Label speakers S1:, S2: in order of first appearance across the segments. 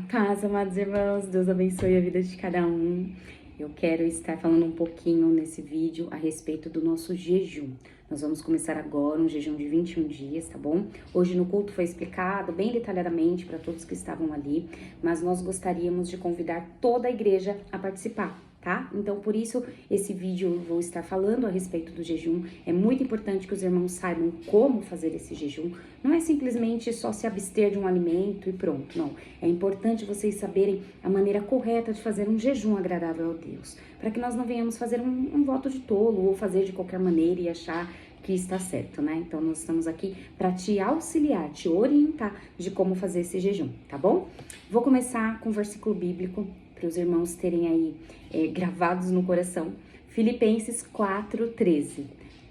S1: paz, amados irmãos, Deus abençoe a vida de cada um. Eu quero estar falando um pouquinho nesse vídeo a respeito do nosso jejum. Nós vamos começar agora um jejum de 21 dias, tá bom? Hoje no culto foi explicado bem detalhadamente para todos que estavam ali, mas nós gostaríamos de convidar toda a igreja a participar, tá? Então, por isso, esse vídeo eu vou estar falando a respeito do jejum. É muito importante que os irmãos saibam como fazer esse jejum. Não é simplesmente só se abster de um alimento e pronto, não. É importante vocês saberem a maneira correta de fazer um jejum agradável a Deus, para que nós não venhamos fazer um voto de tolo ou fazer de qualquer maneira e achar que está certo, né? Então, nós estamos aqui para te auxiliar, te orientar de como fazer esse jejum, tá bom? Vou começar com um versículo bíblico para os irmãos terem aí gravados no coração. Filipenses 4:13.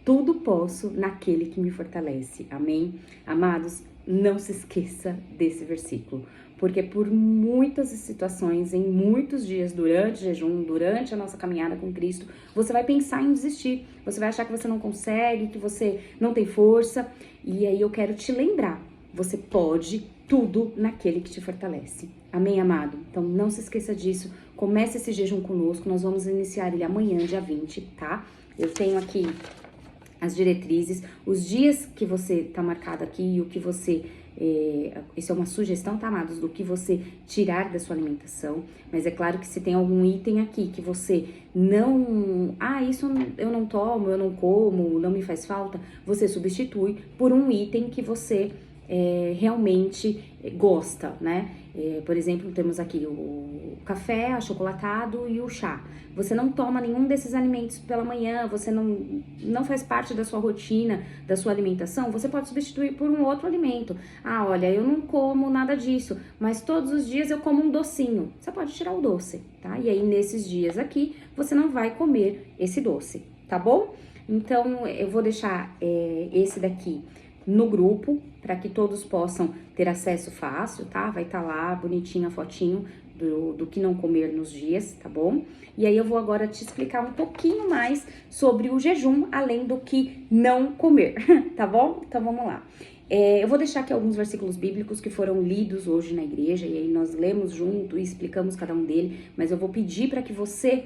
S1: Tudo posso naquele que me fortalece. Amém? Amados, não se esqueça desse versículo, porque por muitas situações, em muitos dias, durante o jejum, durante a nossa caminhada com Cristo, você vai pensar em desistir, você vai achar que você não consegue, que você não tem força, e aí eu quero te lembrar, você pode tudo naquele que te fortalece. Amém, amado? Então não se esqueça disso, comece esse jejum conosco, nós vamos iniciar ele amanhã, dia 20, tá? Eu tenho aqui as diretrizes, os dias que você tá marcado aqui e o que você... isso é uma sugestão, tá, amados? Do que você tirar da sua alimentação. Mas é claro que se tem algum item aqui que você não... isso eu não tomo, eu não como, não me faz falta. Você substitui por um item que você realmente gosta, né? Por exemplo, temos aqui o café, achocolatado e o chá. Você não toma nenhum desses alimentos pela manhã, você não faz parte da sua rotina, da sua alimentação, você pode substituir por um outro alimento. Olha, eu não como nada disso, mas todos os dias eu como um docinho. Você pode tirar o doce, tá? E aí, nesses dias aqui, você não vai comer esse doce, tá bom? Então, eu vou deixar esse daqui no grupo, para que todos possam ter acesso fácil, tá? Vai estar lá, bonitinho a fotinho do que não comer nos dias, tá bom? E aí eu vou agora te explicar um pouquinho mais sobre o jejum, além do que não comer, tá bom? Então vamos lá. Eu vou deixar aqui alguns versículos bíblicos que foram lidos hoje na igreja, e aí nós lemos junto e explicamos cada um dele, mas eu vou pedir para que você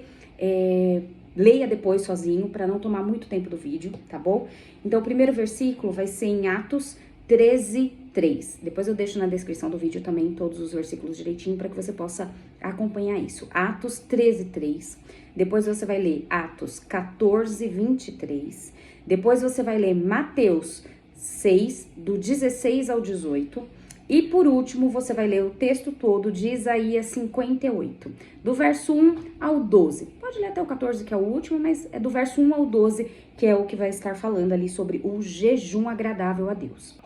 S1: leia depois sozinho, para não tomar muito tempo do vídeo, tá bom? Então, o primeiro versículo vai ser em Atos 13:3. Depois eu deixo na descrição do vídeo também todos os versículos direitinho, para que você possa acompanhar isso. Atos 13:3. Depois você vai ler Atos 14:23. Depois você vai ler Mateus 6, do 16 ao 18. E por último, você vai ler o texto todo de Isaías 58, do verso 1 ao 12. Pode ler até o 14, que é o último, mas é do verso 1 ao 12, que é o que vai estar falando ali sobre o jejum agradável a Deus.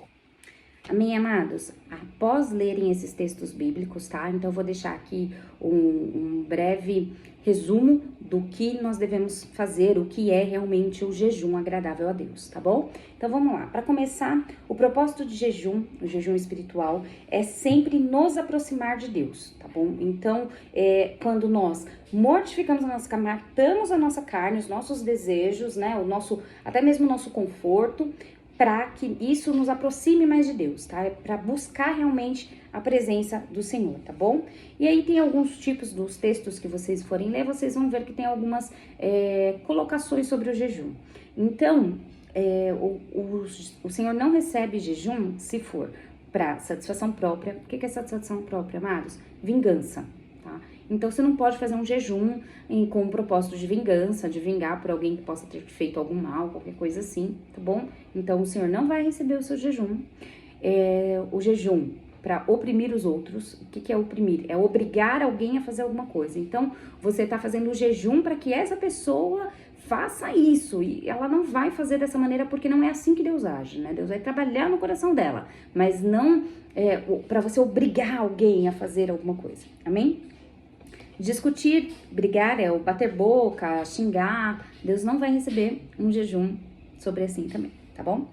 S1: Amém, amados? Após lerem esses textos bíblicos, tá? Então, eu vou deixar aqui um breve resumo do que nós devemos fazer, o que é realmente o jejum agradável a Deus, tá bom? Então, vamos lá. Para começar, o propósito de jejum, o jejum espiritual, é sempre nos aproximar de Deus, tá bom? Então, quando nós mortificamos a nossa carne, matamos a nossa carne, os nossos desejos, né? Até mesmo o nosso conforto, para que isso nos aproxime mais de Deus, tá? É para buscar realmente a presença do Senhor, tá bom? E aí tem alguns tipos dos textos que vocês forem ler, vocês vão ver que tem algumas colocações sobre o jejum. Então, o Senhor não recebe jejum se for para satisfação própria. O que é satisfação própria, amados? Vingança, tá? Então, você não pode fazer um jejum com o propósito de vingança, de vingar por alguém que possa ter feito algum mal, qualquer coisa assim, tá bom? Então, o Senhor não vai receber o seu jejum. O jejum para oprimir os outros. O que é oprimir? É obrigar alguém a fazer alguma coisa. Então, você tá fazendo o jejum para que essa pessoa faça isso. E ela não vai fazer dessa maneira porque não é assim que Deus age, né? Deus vai trabalhar no coração dela, mas não para você obrigar alguém a fazer alguma coisa. Amém? Discutir, brigar é o bater boca, xingar. Deus não vai receber um jejum sobre assim também, tá bom?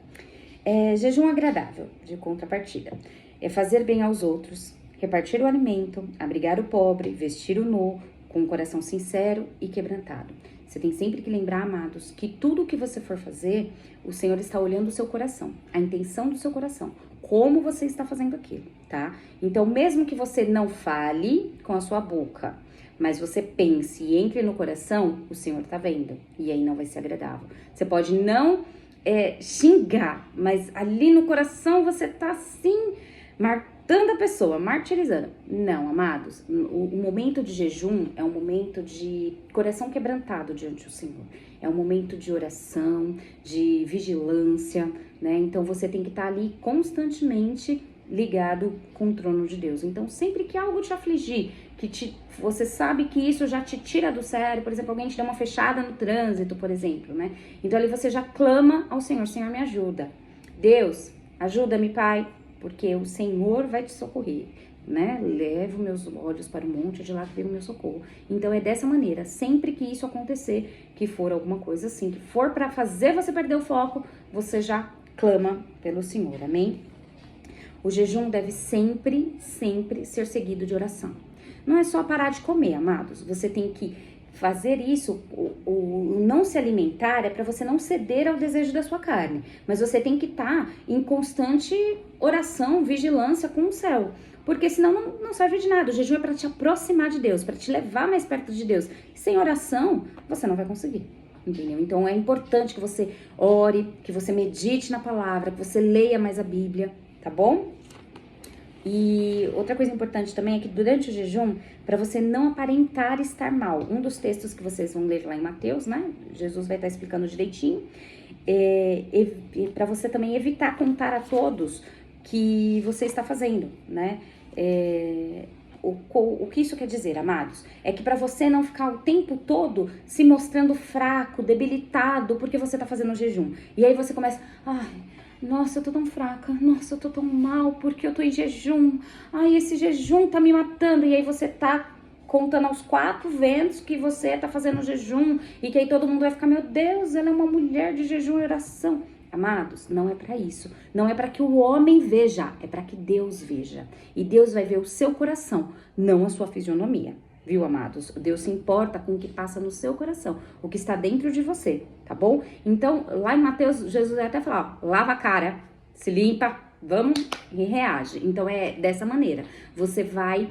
S1: Jejum agradável, de contrapartida. É fazer bem aos outros, repartir o alimento, abrigar o pobre, vestir o nu, com o coração sincero e quebrantado. Você tem sempre que lembrar, amados, que tudo o que você for fazer, o Senhor está olhando o seu coração, a intenção do seu coração. como você está fazendo aquilo, tá? Então, mesmo que você não fale com a sua boca, mas você pense e entre no coração, o Senhor tá vendo. E aí não vai ser agradável. Você pode não xingar, mas ali no coração você tá assim, matando a pessoa, martirizando. Não, amados, o momento de jejum é um momento de coração quebrantado diante do Senhor. É um momento de oração, de vigilância, né? Então você tem que estar ali constantemente ligado com o trono de Deus. Então sempre que algo te afligir, você sabe que isso já te tira do sério, por exemplo, alguém te deu uma fechada no trânsito, por exemplo, né? Então ali você já clama ao Senhor, Senhor, me ajuda. Deus, ajuda-me, Pai, porque o Senhor vai te socorrer, né? Levo meus olhos para o monte, de lá que vem o meu socorro. Então é dessa maneira, sempre que isso acontecer, que for alguma coisa assim, que for para fazer você perder o foco, você já clama pelo Senhor, amém? O jejum deve sempre, sempre ser seguido de oração. Não é só parar de comer, amados. Você tem que fazer isso, o não se alimentar é para você não ceder ao desejo da sua carne. Mas você tem que estar em constante oração, vigilância com o céu. Porque senão não serve de nada. O jejum é para te aproximar de Deus, para te levar mais perto de Deus. Sem oração, você não vai conseguir. Entendeu? Então é importante que você ore, que você medite na palavra, que você leia mais a Bíblia, tá bom? E outra coisa importante também é que durante o jejum, para você não aparentar estar mal, um dos textos que vocês vão ler lá em Mateus, né? Jesus vai estar explicando direitinho, para você também evitar contar a todos que você está fazendo, né? O que isso quer dizer, amados? É que para você não ficar o tempo todo se mostrando fraco, debilitado, porque você tá fazendo jejum. E aí você começa, nossa, eu tô tão fraca, nossa, eu tô tão mal porque eu tô em jejum, esse jejum tá me matando. E aí você tá contando aos 4 ventos que você tá fazendo jejum e que aí todo mundo vai ficar, meu Deus, ela é uma mulher de jejum e oração. Amados, não é para isso, não é para que o homem veja, é para que Deus veja. E Deus vai ver o seu coração, não a sua fisionomia. Viu, amados? Deus se importa com o que passa no seu coração, o que está dentro de você, tá bom? Então, lá em Mateus, Jesus vai até falar, lava a cara, se limpa, vamos e reage. Então, é dessa maneira. Você vai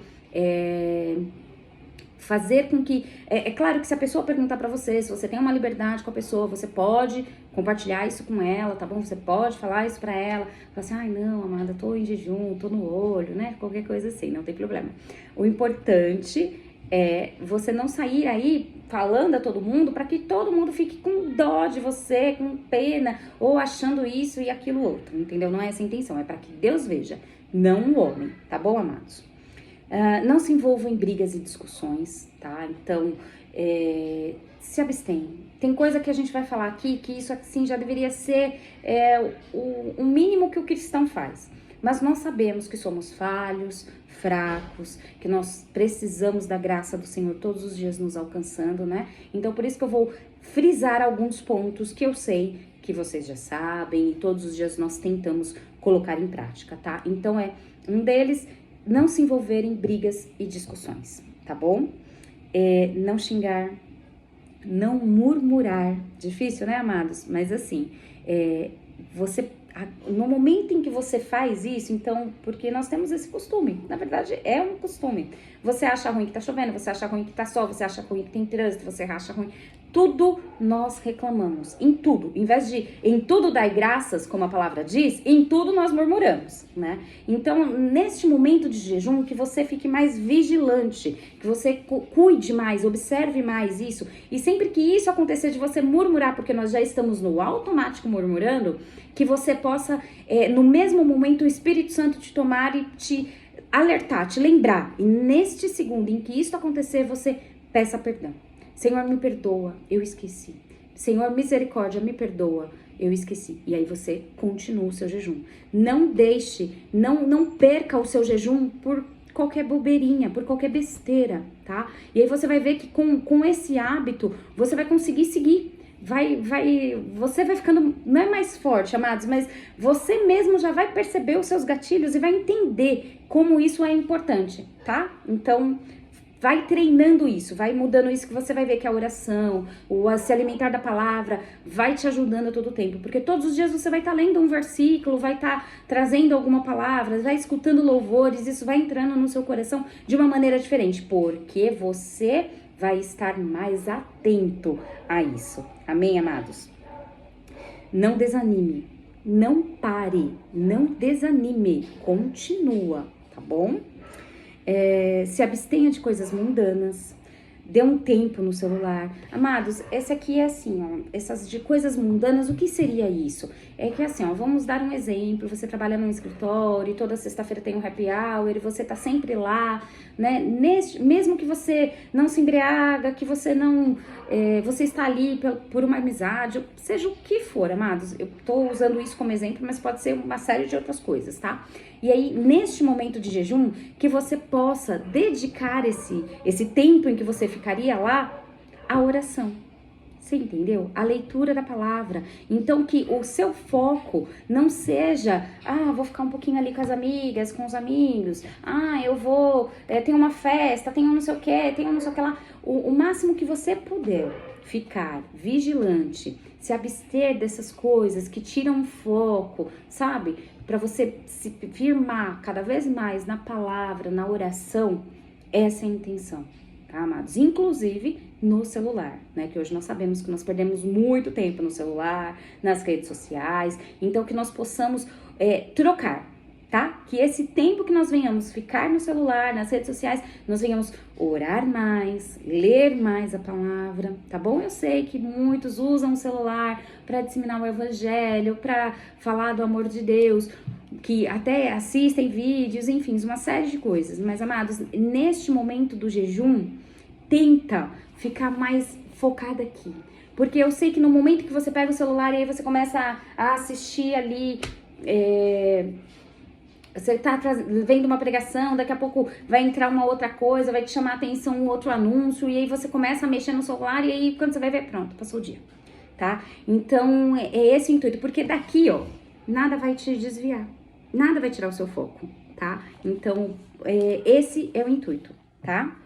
S1: fazer com que... É claro que se a pessoa perguntar pra você, se você tem uma liberdade com a pessoa, você pode compartilhar isso com ela, tá bom? Você pode falar isso pra ela. Falar assim, não, amada, tô em jejum, tô no olho, né? Qualquer coisa assim, não tem problema. O importante é você não sair aí falando a todo mundo para que todo mundo fique com dó de você, com pena, ou achando isso e aquilo outro, entendeu? Não é essa a intenção, é para que Deus veja, não o homem, tá bom, amados? Não se envolvam em brigas e discussões, tá? Então, se abstém. Tem coisa que a gente vai falar aqui que isso assim já deveria ser o mínimo que o cristão faz. Mas nós sabemos que somos falhos, fracos, que nós precisamos da graça do Senhor todos os dias nos alcançando, né? Então, por isso que eu vou frisar alguns pontos que eu sei que vocês já sabem e todos os dias nós tentamos colocar em prática, tá? Então, um deles, não se envolver em brigas e discussões, tá bom? Não xingar, não murmurar. Difícil, né, amados? Mas assim, no momento em que você faz isso, então, porque nós temos esse costume, na verdade é um costume. Você acha ruim que tá chovendo, você acha ruim que tá sol, você acha ruim que tem trânsito, você acha ruim. Tudo nós reclamamos, em tudo. Em vez de em tudo dai graças, como a palavra diz, em tudo nós murmuramos, né? Então, neste momento de jejum, que você fique mais vigilante, que você cuide mais, observe mais isso. E sempre que isso acontecer de você murmurar, porque nós já estamos no automático murmurando, que você possa, no mesmo momento, o Espírito Santo te tomar e te alertar, te lembrar. E neste segundo em que isso acontecer, você peça perdão. Senhor, me perdoa, eu esqueci. Senhor, misericórdia, me perdoa, eu esqueci. E aí você continua o seu jejum. Não deixe, não perca o seu jejum por qualquer bobeirinha, por qualquer besteira, tá? E aí você vai ver que com esse hábito, você vai conseguir seguir. Você vai ficando, não é mais forte, amados, mas você mesmo já vai perceber os seus gatilhos e vai entender como isso é importante, tá? Então, Vai treinando isso, vai mudando isso, que você vai ver que a oração, o se alimentar da palavra, vai te ajudando a todo tempo. Porque todos os dias você vai estar lendo um versículo, vai estar trazendo alguma palavra, vai escutando louvores, isso vai entrando no seu coração de uma maneira diferente. Porque você vai estar mais atento a isso. Amém, amados? Não desanime, não pare, não desanime, continua, tá bom? Se abstenha de coisas mundanas, dê um tempo no celular. Amados, esse aqui é assim, ó, essas de coisas mundanas, o que seria isso? É que assim, ó, vamos dar um exemplo, você trabalha num escritório, e toda sexta-feira tem um happy hour, e você tá sempre lá, né, mesmo que você não se embriaga, que você não, você está ali por uma amizade, seja o que for, amados, eu tô usando isso como exemplo, mas pode ser uma série de outras coisas, tá? E aí, neste momento de jejum, que você possa dedicar esse tempo em que você ficaria lá à oração. Você entendeu? A leitura da palavra. Então, que o seu foco não seja, vou ficar um pouquinho ali com as amigas, com os amigos, eu vou, tem uma festa, tem um não sei o que, tem um não sei o que lá. O máximo que você puder ficar vigilante, se abster dessas coisas que tiram o foco, sabe? Para você se firmar cada vez mais na palavra, na oração, essa é a intenção, tá, amados? Inclusive no celular, né? Que hoje nós sabemos que nós perdemos muito tempo no celular, nas redes sociais, então que nós possamos trocar, tá? Que esse tempo que nós venhamos ficar no celular, nas redes sociais, nós venhamos orar mais, ler mais a palavra, tá bom? Eu sei que muitos usam o celular para disseminar o evangelho, para falar do amor de Deus, que até assistem vídeos, enfim, uma série de coisas. Mas, amados, neste momento do jejum, tenta ficar mais focada aqui. Porque eu sei que no momento que você pega o celular e aí você começa a assistir ali, você tá vendo uma pregação, daqui a pouco vai entrar uma outra coisa, vai te chamar a atenção um outro anúncio, e aí você começa a mexer no celular, e aí quando você vai ver, pronto, passou o dia, tá? Então, é esse o intuito, porque daqui, ó, nada vai te desviar, nada vai tirar o seu foco, tá? Então, esse é o intuito, tá?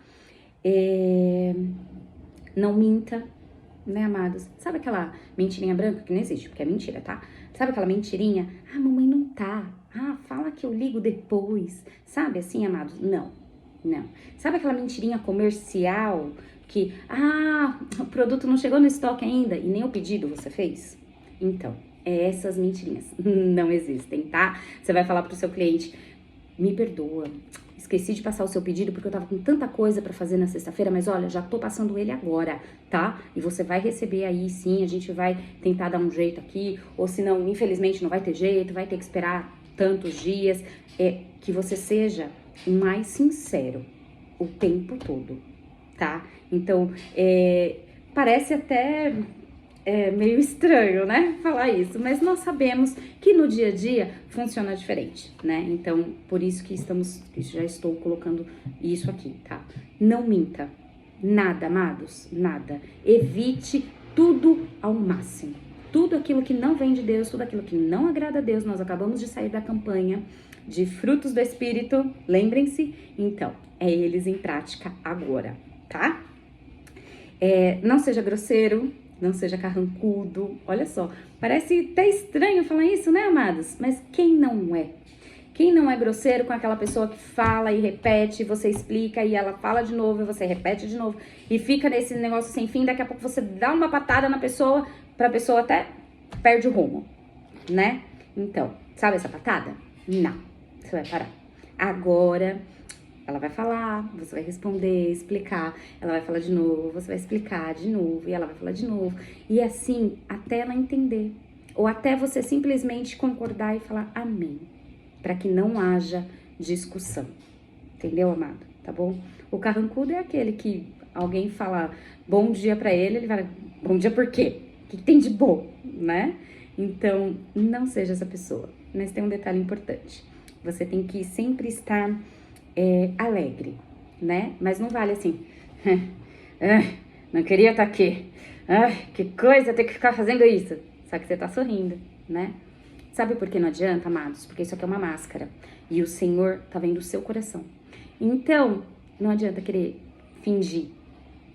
S1: Não minta, né, amados? Sabe aquela mentirinha branca que não existe, porque é mentira, tá? Sabe aquela mentirinha? Mamãe não tá. Fala que eu ligo depois. Sabe assim, amados? Não. Sabe aquela mentirinha comercial que, o produto não chegou no estoque ainda e nem o pedido você fez? Então, essas mentirinhas não existem, tá? Você vai falar pro seu cliente, me perdoa, esqueci de passar o seu pedido porque eu tava com tanta coisa pra fazer na sexta-feira, mas olha, já tô passando ele agora, tá? E você vai receber aí sim, a gente vai tentar dar um jeito aqui, ou senão, infelizmente, não vai ter jeito, vai ter que esperar tantos dias. Que você seja mais sincero o tempo todo, tá? Então, parece até meio estranho, né, falar isso, mas nós sabemos que no dia a dia funciona diferente, né? Então, por isso que já estou colocando isso aqui, tá? Não minta, nada, amados, nada. Evite tudo ao máximo. Tudo aquilo que não vem de Deus, tudo aquilo que não agrada a Deus. Nós acabamos de sair da campanha de frutos do Espírito, lembrem-se? Então, eles em prática agora, tá? Não seja grosseiro, não seja carrancudo. Olha só, parece até estranho falar isso, né, amados? Mas quem não é? Quem não é grosseiro com aquela pessoa que fala e repete, você explica e ela fala de novo e você repete de novo e fica nesse negócio sem fim, daqui a pouco você dá uma patada na pessoa, pra pessoa até perde o rumo, né? Então, sabe essa patada? Não, você vai parar. Agora, ela vai falar, você vai responder, explicar, ela vai falar de novo, você vai explicar de novo e ela vai falar de novo. E assim, até ela entender. Ou até você simplesmente concordar e falar amém. Para que não haja discussão. Entendeu, amado? Tá bom? O carrancudo é aquele que alguém fala bom dia pra ele, ele fala bom dia por quê? O que tem de bom, né? Então, não seja essa pessoa. Mas tem um detalhe importante. Você tem que sempre estar alegre, né? Mas não vale assim. Não queria estar aqui. Que coisa ter que ficar fazendo isso. Só que você tá sorrindo, né? Sabe por que não adianta, amados? Porque isso aqui é uma máscara. E o Senhor tá vendo o seu coração. Então, não adianta querer fingir,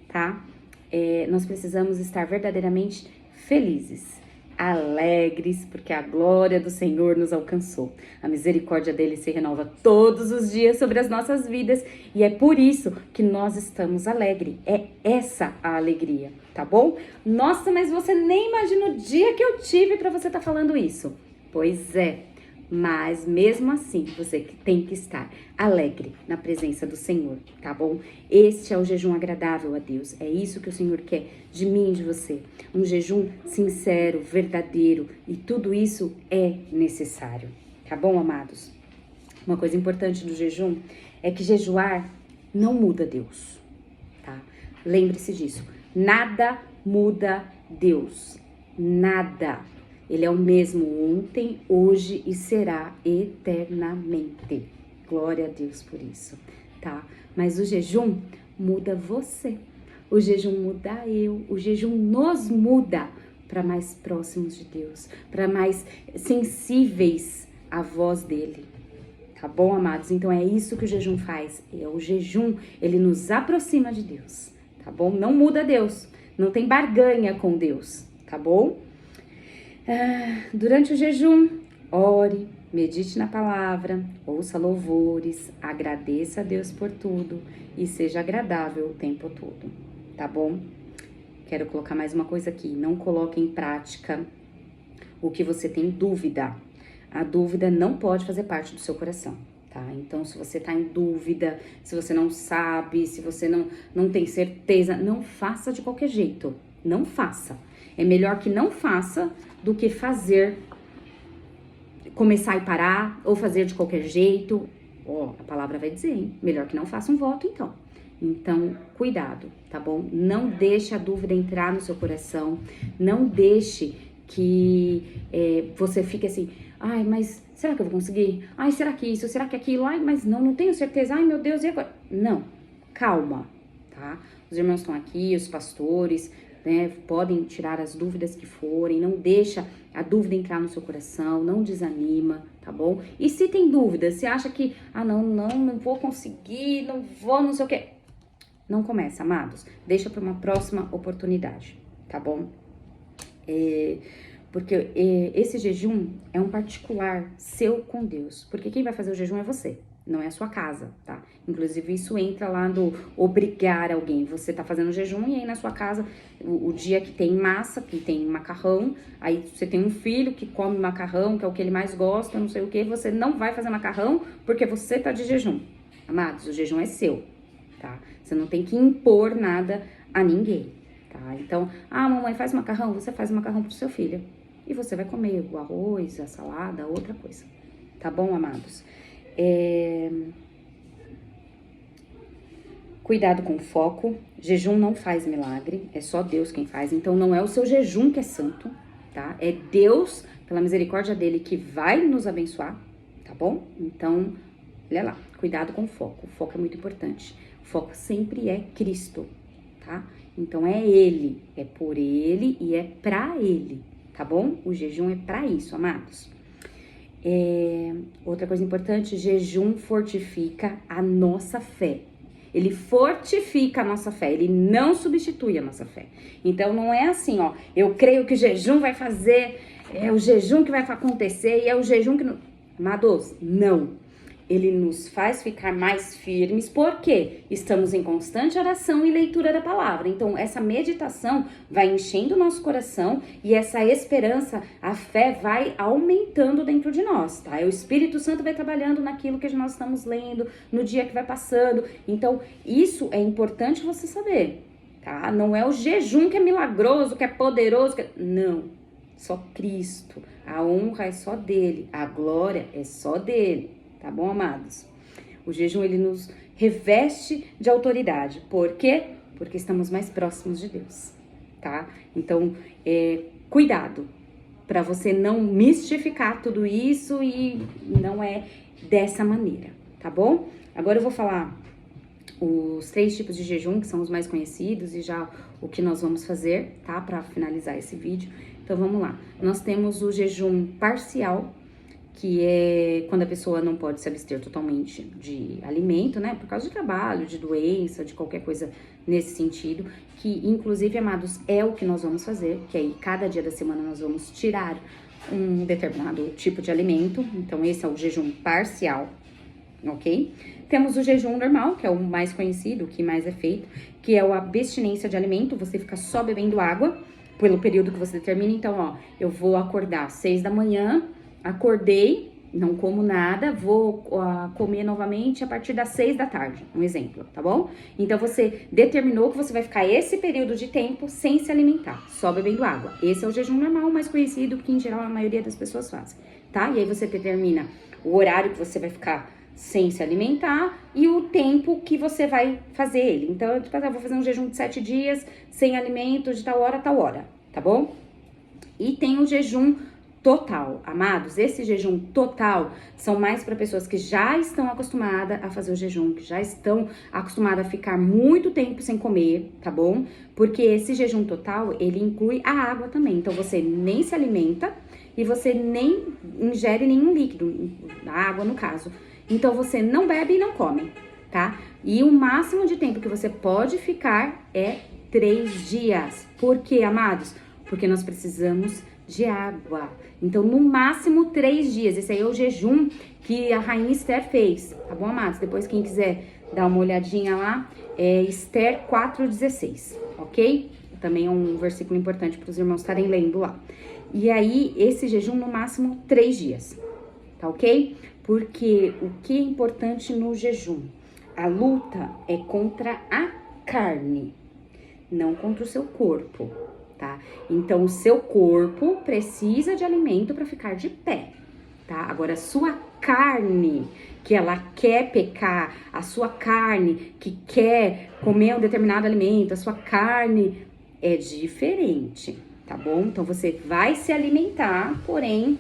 S1: tá? Nós precisamos estar verdadeiramente felizes, alegres, porque a glória do Senhor nos alcançou. A misericórdia dele se renova todos os dias sobre as nossas vidas e é por isso que nós estamos alegres. É essa a alegria, tá bom? Nossa, mas você nem imagina o dia que eu tive para você estar falando isso. Pois é. Mas mesmo assim, você tem que estar alegre na presença do Senhor, tá bom? Este é o jejum agradável a Deus. É isso que o Senhor quer de mim e de você. Um jejum sincero, verdadeiro, e tudo isso é necessário, tá bom, amados? Uma coisa importante do jejum é que jejuar não muda Deus, tá? Lembre-se disso. Nada muda Deus. Nada. Ele é o mesmo ontem, hoje e será eternamente. Glória a Deus por isso, tá? Mas o jejum muda você. O jejum muda eu. O jejum nos muda para mais próximos de Deus, para mais sensíveis à voz dele. Tá bom, amados? Então é isso que o jejum faz. O jejum, ele nos aproxima de Deus, tá bom? Não muda Deus. Não tem barganha com Deus, tá bom? Durante o jejum, ore, medite na palavra, ouça louvores, agradeça a Deus por tudo e seja agradável o tempo todo, tá bom? Quero colocar mais uma coisa aqui, não coloque em prática o que você tem dúvida. A dúvida não pode fazer parte do seu coração, tá? Então, se você tá em dúvida, se você não sabe, se você não tem certeza, não faça de qualquer jeito, não faça. É melhor que não faça do que fazer, começar e parar, ou fazer de qualquer jeito. A palavra vai dizer, hein? Melhor que não faça um voto, então. Então, cuidado, tá bom? Não deixe a dúvida entrar no seu coração. Não deixe que você fique assim, ai, mas será que eu vou conseguir? Ai, será que isso? Será que aquilo? Ai, mas não tenho certeza. Ai, meu Deus, e agora? Não, calma, tá? Os irmãos estão aqui, os pastores, né, podem tirar as dúvidas que forem, não deixa a dúvida entrar no seu coração, não desanima, tá bom? E se tem dúvida, se acha que, não vou conseguir, não vou, não sei o quê, não começa, amados, deixa para uma próxima oportunidade, tá bom? Porque esse jejum é um particular seu com Deus, porque quem vai fazer o jejum é você. Não é a sua casa, tá? Inclusive, isso entra lá no obrigar alguém. Você tá fazendo jejum e aí na sua casa, o dia que tem massa, que tem macarrão, aí você tem um filho que come macarrão, que é o que ele mais gosta, não sei o que, você não vai fazer macarrão porque você tá de jejum. Amados, o jejum é seu, tá? Você não tem que impor nada a ninguém, tá? Então, mamãe faz macarrão, você faz macarrão pro seu filho. E você vai comer o arroz, a salada, outra coisa. Tá bom, amados? Cuidado com o foco. Jejum não faz milagre, é só Deus quem faz. Então não é o seu jejum que é santo, tá? É Deus, pela misericórdia dele, que vai nos abençoar, tá bom? Então, olha lá, cuidado com o foco. O foco é muito importante. O foco sempre é Cristo, tá? Então é Ele, é por Ele e é pra Ele, tá bom? O jejum é pra isso, amados. Outra coisa importante, jejum fortifica a nossa fé. Ele fortifica a nossa fé, ele não substitui a nossa fé. Então não é assim, eu creio que o jejum vai fazer, é o jejum que vai acontecer e é o jejum que... Amados, não. Ele nos faz ficar mais firmes, porque estamos em constante oração e leitura da palavra. Então, essa meditação vai enchendo o nosso coração e essa esperança, a fé vai aumentando dentro de nós, tá? O Espírito Santo vai trabalhando naquilo que nós estamos lendo, no dia que vai passando. Então, isso é importante você saber, tá? Não é o jejum que é milagroso, que é poderoso, não. Só Cristo. A honra é só dele, a glória é só dele. Tá bom, amados? O jejum, ele nos reveste de autoridade. Por quê? Porque estamos mais próximos de Deus, tá? Então, cuidado para você não mistificar tudo isso e não é dessa maneira, tá bom? Agora eu vou falar os 3 tipos de jejum, que são os mais conhecidos e já o que nós vamos fazer, tá? Para finalizar esse vídeo. Então, vamos lá. Nós temos o jejum parcial, que é quando a pessoa não pode se abster totalmente de alimento, né? Por causa de trabalho, de doença, de qualquer coisa nesse sentido, que inclusive, amados, é o que nós vamos fazer, que aí cada dia da semana nós vamos tirar um determinado tipo de alimento. Então esse é o jejum parcial, ok? Temos o jejum normal, que é o mais conhecido, o que mais é feito, que é a abstinência de alimento, você fica só bebendo água pelo período que você determina. Então, ó, eu vou acordar às 6 da manhã, acordei, não como nada, vou comer novamente a partir das 6 da tarde, um exemplo, tá bom? Então, você determinou que você vai ficar esse período de tempo sem se alimentar, só bebendo água. Esse é o jejum normal, mais conhecido, que em geral a maioria das pessoas fazem, tá? E aí você determina o horário que você vai ficar sem se alimentar e o tempo que você vai fazer ele. Então, tipo, eu vou fazer um jejum de 7 dias, sem alimento, de tal hora, tá bom? E tem o jejum total, amados. Esse jejum total são mais para pessoas que já estão acostumadas a fazer o jejum, que já estão acostumadas a ficar muito tempo sem comer, tá bom? Porque esse jejum total, ele inclui a água também. Então, você nem se alimenta e você nem ingere nenhum líquido, água no caso. Então, você não bebe e não come, tá? E o máximo de tempo que você pode ficar é 3 dias. Por quê, amados? Porque nós precisamos de água. Então, no máximo 3 dias. Esse aí é o jejum que a Rainha Esther fez, tá bom, amados? Depois, quem quiser dar uma olhadinha lá, é Esther 4,16, ok? Também é um versículo importante para os irmãos estarem lendo lá. E aí, esse jejum no máximo 3 dias, tá ok? Porque o que é importante no jejum? A luta é contra a carne, não contra o seu corpo, tá? Então, o seu corpo precisa de alimento para ficar de pé, tá? Agora, a sua carne, que ela quer pecar, a sua carne que quer comer um determinado alimento, a sua carne é diferente, tá bom? Então, você vai se alimentar, porém,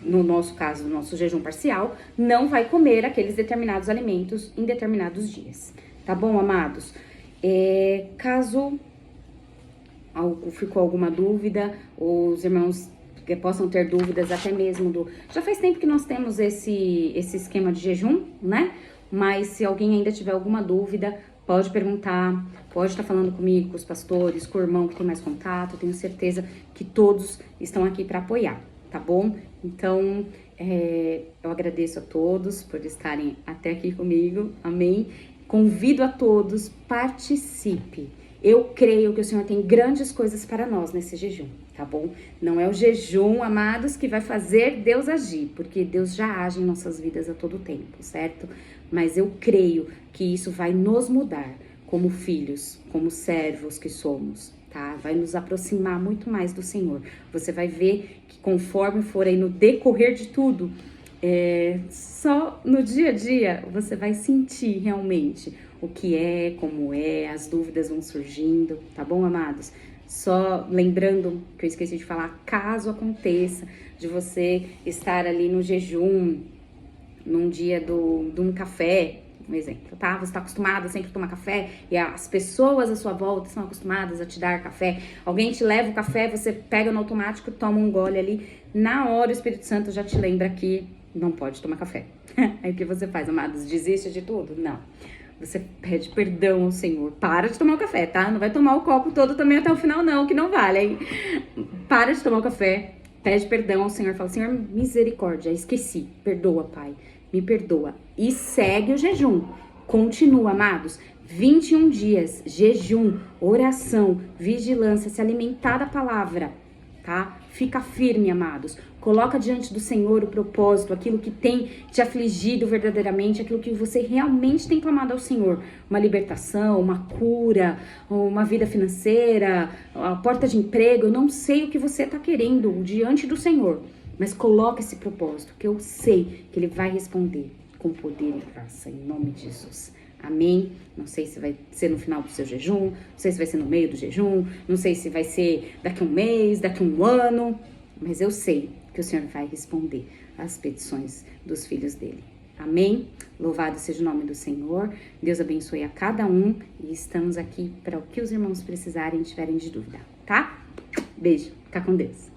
S1: no nosso caso, no nosso jejum parcial, não vai comer aqueles determinados alimentos em determinados dias, tá bom, amados? Caso ficou alguma dúvida, ou os irmãos que possam ter dúvidas até mesmo Já faz tempo que nós temos esse esquema de jejum, né? Mas se alguém ainda tiver alguma dúvida, pode perguntar, pode estar falando comigo, com os pastores, com o irmão que tem mais contato. Eu tenho certeza que todos estão aqui para apoiar, tá bom? Então, eu agradeço a todos por estarem até aqui comigo, amém? Convido a todos, participe. Eu creio que o Senhor tem grandes coisas para nós nesse jejum, tá bom? Não é o jejum, amados, que vai fazer Deus agir, porque Deus já age em nossas vidas a todo tempo, certo? Mas eu creio que isso vai nos mudar como filhos, como servos que somos, tá? Vai nos aproximar muito mais do Senhor. Você vai ver que conforme for aí no decorrer de tudo, só no dia a dia você vai sentir realmente o que é, como é, as dúvidas vão surgindo, tá bom, amados? Só lembrando que eu esqueci de falar, caso aconteça de você estar ali no jejum, num dia de um café, um exemplo, tá? Você está acostumado a sempre tomar café e as pessoas à sua volta estão acostumadas a te dar café. Alguém te leva o café, você pega no automático, toma um gole ali. Na hora o Espírito Santo já te lembra que não pode tomar café. Aí o que você faz, amados? Desiste de tudo? Não. Você pede perdão ao Senhor. Para de tomar o café, tá? Não vai tomar o copo todo também até o final, não, que não vale. Aí, para de tomar o café, pede perdão ao Senhor. Fala, Senhor, misericórdia, esqueci. Perdoa, Pai. Me perdoa. E segue o jejum. Continua, amados. 21 dias, jejum, oração, vigilância, se alimentar da palavra, tá? Fica firme, amados. Coloca diante do Senhor o propósito, aquilo que tem te afligido verdadeiramente, aquilo que você realmente tem clamado ao Senhor. Uma libertação, uma cura, uma vida financeira, a porta de emprego. Eu não sei o que você está querendo diante do Senhor, mas coloca esse propósito, que eu sei que Ele vai responder com poder e graça, em nome de Jesus. Amém? Não sei se vai ser no final do seu jejum, não sei se vai ser no meio do jejum, não sei se vai ser daqui a um mês, daqui a um ano, mas eu sei que o Senhor vai responder às petições dos filhos dele. Amém? Louvado seja o nome do Senhor. Deus abençoe a cada um e estamos aqui para o que os irmãos precisarem e tiverem de dúvida, tá? Beijo, fica com Deus.